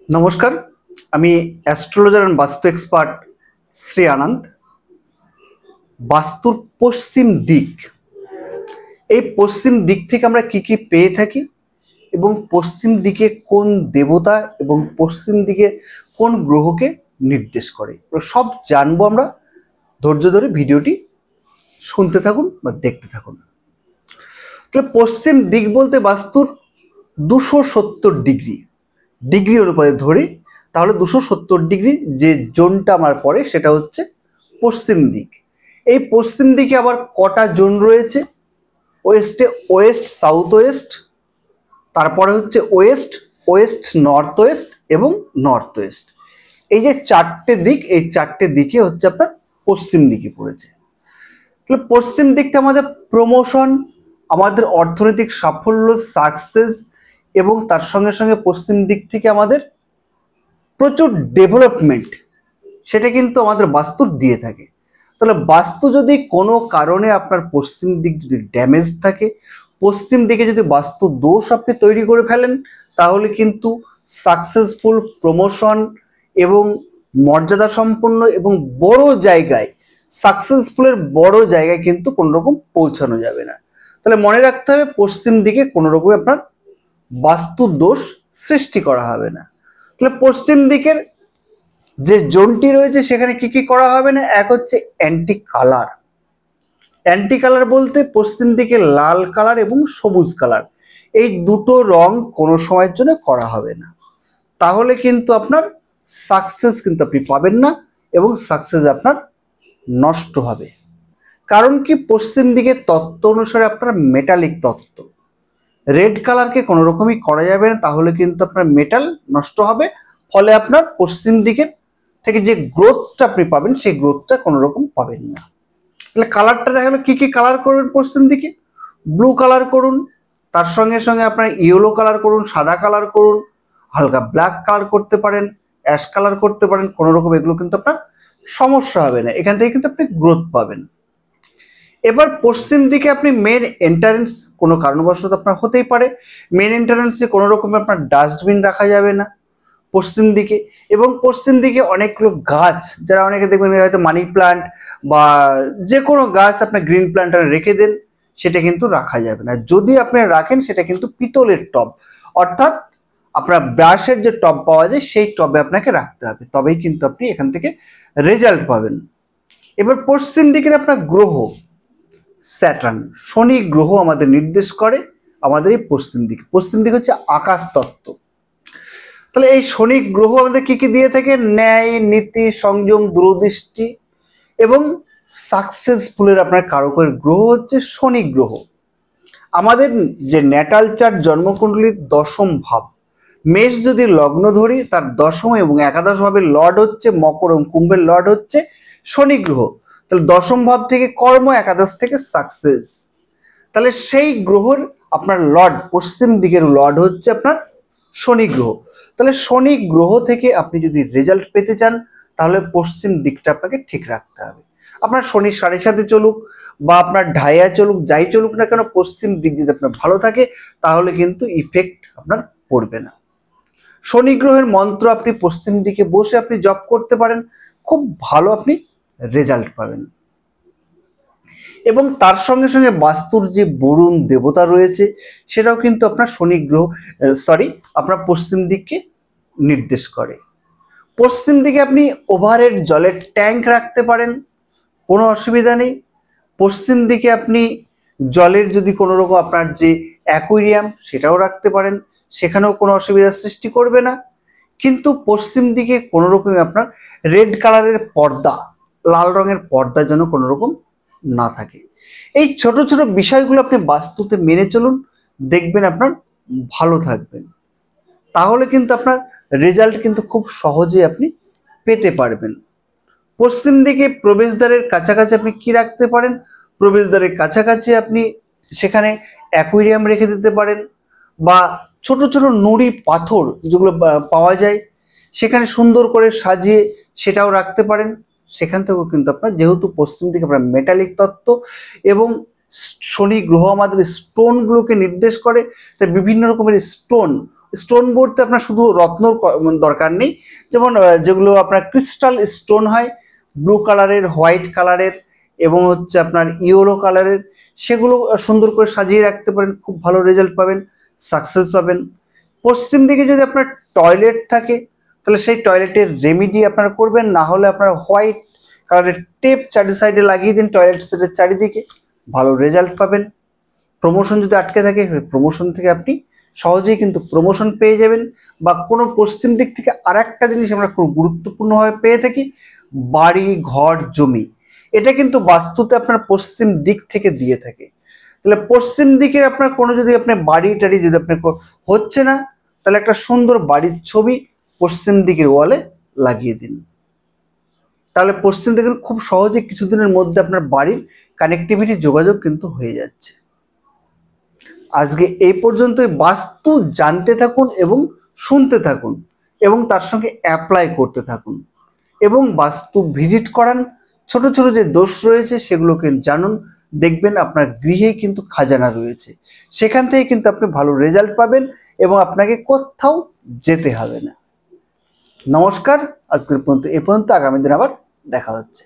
নমস্কার, আমি astrologer and বাস্তু এক্সপার্ট শ্রী আনন্দ। বাস্তুর পশ্চিম দিক, এই পশ্চিম দিক থেকে আমরা কি কি পেয়ে থাকি এবং পশ্চিম দিকে কোন দেবতা এবং পশ্চিম দিকে কোন গ্রহকে নির্দেশ করে, সব জানবো আমরা। ধৈর্য ধরে ভিডিওটি শুনতে থাকুন বা দেখতে থাকুন। তাহলে পশ্চিম দিক বলতে বাস্তুর 270 ডিগ্রি অনুপাতে ধরি, তাহলে 270 যে জোনটা আমার পড়ে সেটা হচ্ছে পশ্চিম দিক। এই পশ্চিম দিকে আবার কটা জোন রয়েছে? ওয়েস্টে ওয়েস্ট, সাউথ ওয়েস্ট, তারপরে হচ্ছে ওয়েস্ট, ওয়েস্ট নর্থ ওয়েস্ট এবং নর্থ ওয়েস্ট। এই যে চারটে দিক, এই চারটে দিকে হচ্ছে আপনার পশ্চিম দিকে পড়েছে। তাহলে পশ্চিম দিকটা আমাদের প্রমোশন, আমাদের অর্থনৈতিক সাফল্য, সাকসেস, এবং তার সঙ্গে সঙ্গে পশ্চিম দিক থেকে আমাদের প্রচুর ডেভেলপমেন্ট, সেটা কিন্তু আমাদের বাস্তু দিয়ে থাকে। তাহলে বাস্তু যদি কোনো কারণে আপনার পশ্চিম দিক যদি ড্যামেজ থাকে, পশ্চিম দিকে যদি বাস্তু দোষ আপনি তৈরি করে ফেলেন, তাহলে কিন্তু সাকসেসফুল, প্রমোশন এবং মর্যাদা সম্পন্ন এবং বড় জায়গায়, সাকসেসফুলের বড় জায়গায় কিন্তু কোনো রকম পৌঁছানো যাবে না। তাহলে মনে রাখতে হবে, পশ্চিম দিকে কোনো রকম আপনার বাস্তু দোষ সৃষ্টি করা হবে না। তাহলে পশ্চিম দিকের যে জোনটি রয়েছে সেখানে কি কি করা হবে না? এক হচ্ছে অ্যান্টি কালার। অ্যান্টি কালার বলতে পশ্চিম দিকে লাল কালার এবং সবুজ কালার, এই দুটো রং কোনো সময়ের জন্য করা হবে না। তাহলে কিন্তু আপনার সাকসেস কিন্তু আপনি পাবেন না এবং সাকসেস আপনার নষ্ট হবে। কারণ কি, পশ্চিম দিকে তত্ত্ব অনুসারে আপনার মেটালিক তত্ত্ব, রেড কালারকে কোনো রকমই করা যাবে না, তাহলে কিন্তু আপনার মেটাল নষ্ট হবে। ফলে আপনার পশ্চিম দিকের থেকে যে গ্রোথটা আপনি পাবেন, সেই গ্রোথটা কোনো রকম পাবেন না। তাহলে কালারটা দেখা গেলো, কি কি কালার করবেন পশ্চিম দিকে? ব্লু কালার করুন, তার সঙ্গে সঙ্গে আপনার ইয়েলো কালার করুন, সাদা কালার করুন, হালকা ব্ল্যাক কালার করতে পারেন, অ্যাশ কালার করতে পারেন। কোনো রকম এগুলো কিন্তু আপনার সমস্যা হবে না, এখান থেকে কিন্তু আপনি গ্রোথ পাবেন। এবার পশ্চিম দিকে আপনি মেন এন্ট্রান্স কোনো কারণবশত আপনার হতেই পারে, মেন এন্ট্রান্সে কোনো রকম আপনার ডাস্টবিন রাখা যাবে না পশ্চিম দিকে। এবং পশ্চিম দিকে অনেকগুলো গাছ, যারা অনেকে দেখবেন হয়তো মানি প্লান্ট বা যে কোনো গাছ আপনার গ্রিন প্লান্ট রেখে দেন, সেটা কিন্তু রাখা যাবে না। যদি আপনি রাখেন, সেটা কিন্তু পিতলের টব, অর্থাৎ আপনার ব্রাশের যে টব পাওয়া যায় সেই টবে আপনাকে রাখতে হবে, তবেই কিন্তু আপনি এখান থেকে রেজাল্ট পাবেন। এবার পশ্চিম দিকের আপনার গ্রহ স্যাটার্ন, শনি গ্রহ আমাদের নির্দেশ করে আমাদের এই পশ্চিম দিক। পশ্চিম দিক হচ্ছে আকাশ তত্ত্ব। তাহলে এই শনি গ্রহ আমাদের কি কি দিয়ে থাকে? ন্যায়, নীতি, সংযম, দূরদৃষ্টি এবং সাকসেসফুলের আপনার কারকের গ্রহ হচ্ছে শনি গ্রহ। আমাদের যে ন্যাটাল চার্ট জন্মকুণ্ডলীর দশম ভাব, মেষ যদি লগ্ন ধরি, তার দশম এবং একাদশ ভাবের লর্ড হচ্ছে মকর এবং কুম্ভের লর্ড হচ্ছে শনি গ্রহ। তাহলে দশম ভাব থেকে কর্ম, একাদশ থেকে সাকসেস। তাহলে সেই গ্রহর আপনার লর্ড, পশ্চিম দিকের লর্ড হচ্ছে আপনার শনি গ্রহ। তাহলে শনি গ্রহ থেকে আপনি যদি রেজাল্ট পেতে চান, তাহলে পশ্চিম দিকটা আপনাকে ঠিক রাখতে হবে। আপনার শনি 7.5 চলুক বা আপনার ঢাইয়া চলুক, যাই চলুক না কেন, পশ্চিম দিক যদি আপনার ভালো থাকে, তাহলে কিন্তু ইফেক্ট আপনার পড়বে না। শনি গ্রহের মন্ত্র আপনি পশ্চিম দিকে বসে আপনি জপ করতে পারেন, খুব ভালো আপনি রেজাল্ট পাবেন। এবং তার সঙ্গে সঙ্গে বাস্তুর যে বরুণ দেবতা রয়েছে, সেটাও কিন্তু আপনার শনি গ্রহ আপনার পশ্চিম দিককে নির্দেশ করে। পশ্চিম দিকে আপনি ওভারহেড জলের ট্যাঙ্ক রাখতে পারেন, কোনো অসুবিধা নেই। পশ্চিম দিকে আপনি জলের যদি কোনো রকম আপনার যে অ্যাকুয়ারিয়াম, সেটাও রাখতে পারেন, সেখানেও কোনো অসুবিধার সৃষ্টি করবে না। কিন্তু পশ্চিম দিকে কোনো রকমই আপনার রেড কালারের পর্দা, লাল রঙের পর্দা যেন কোনো রকম না থাকে। এই ছোট ছোট বিষয়গুলো আপনি বাস্তুতে মেনে চলুন, দেখবেন আপনার ভালো থাকবেন। তাহলে কিন্তু আপনার রেজাল্ট কিন্তু খুব সহজে আপনি পেতে পারবেন। পশ্চিম দিকে প্রবেশদ্বারের কাছাকাছি আপনি কি রাখতে পারেন? প্রবেশদ্বারের কাছাকাছি আপনি সেখানে অ্যাকুয়ারিয়াম রেখে দিতে পারেন, বা ছোট ছোট নুড়ি পাথর যেগুলো পাওয়া যায়, সেখানে সুন্দর করে সাজিয়ে সেটাও রাখতে পারেন। সেখান থেকেও কিন্তু আপনার, যেহেতু পশ্চিম দিকে আপনার মেটালিক তত্ত্ব এবং শনি গ্রহ আমাদের স্টোনগুলোকে নির্দেশ করে, তাই বিভিন্ন রকমের স্টোন স্টোন বলতে আপনার শুধু রত্নর দরকার নেই, যেমন যেগুলো আপনার ক্রিস্টাল স্টোন হয়, ব্লু কালারের, হোয়াইট কালারের এবং হচ্ছে আপনার ইয়েলো কালারের, সেগুলো সুন্দর করে সাজিয়ে রাখতে পারেন, খুব ভালো রেজাল্ট পাবেন, সাকসেস পাবেন। পশ্চিম দিকে যদি আপনার টয়লেট থাকে তাহলে সেই টয়লেটের রেমিডি আপনারা করবেন, না হলে আপনারা হোয়াইট কালারের টেপ চারি সাইডে লাগিয়ে দিন টয়লেট সেটের চারিদিকে, ভালো রেজাল্ট পাবেন। প্রমোশন যদি আটকে থাকে, প্রমোশন থেকে আপনি সহজেই কিন্তু প্রমোশন পেয়ে যাবেন। বা কোনো পশ্চিম দিক থেকে আর একটা জিনিস আমরা খুব গুরুত্বপূর্ণভাবে পেয়ে থাকি, বাড়ি, ঘর, জমি, এটা কিন্তু বাস্তুতে আপনার পশ্চিম দিক থেকে দিয়ে থাকে। তাহলে পশ্চিম দিকের আপনার কোনো যদি আপনার বাড়ি টাড়ি যদি আপনার হচ্ছে না, তাহলে একটা সুন্দর বাড়ির ছবি পশ্চিম দিকের ওয়ালে লাগিয়ে দিন। তাহলে পশ্চিম দিকে খুব সহজে কিছুদিনের মধ্যে আপনার বাড়ির কানেক্টিভিটি যোগাযোগ কিন্তু হয়ে যাচ্ছে। আজকে এই পর্যন্তই। বাস্তু জানতে থাকুন এবং শুনতে থাকুন এবং তার সঙ্গে অ্যাপ্লাই করতে থাকুন এবং বাস্তু ভিজিট করান। ছোট ছোট যে দোষ রয়েছে সেগুলোকে জানুন, দেখবেন আপনার গৃহে কিন্তু খাজানা রয়েছে, সেখান থেকে কিন্তু আপনি ভালো রেজাল্ট পাবেন এবং আপনাকে কোথাও যেতে হবে না। নমস্কার, আজকের পর্যন্ত এ পর্যন্ত, আগামী দিন আবার দেখা হচ্ছে।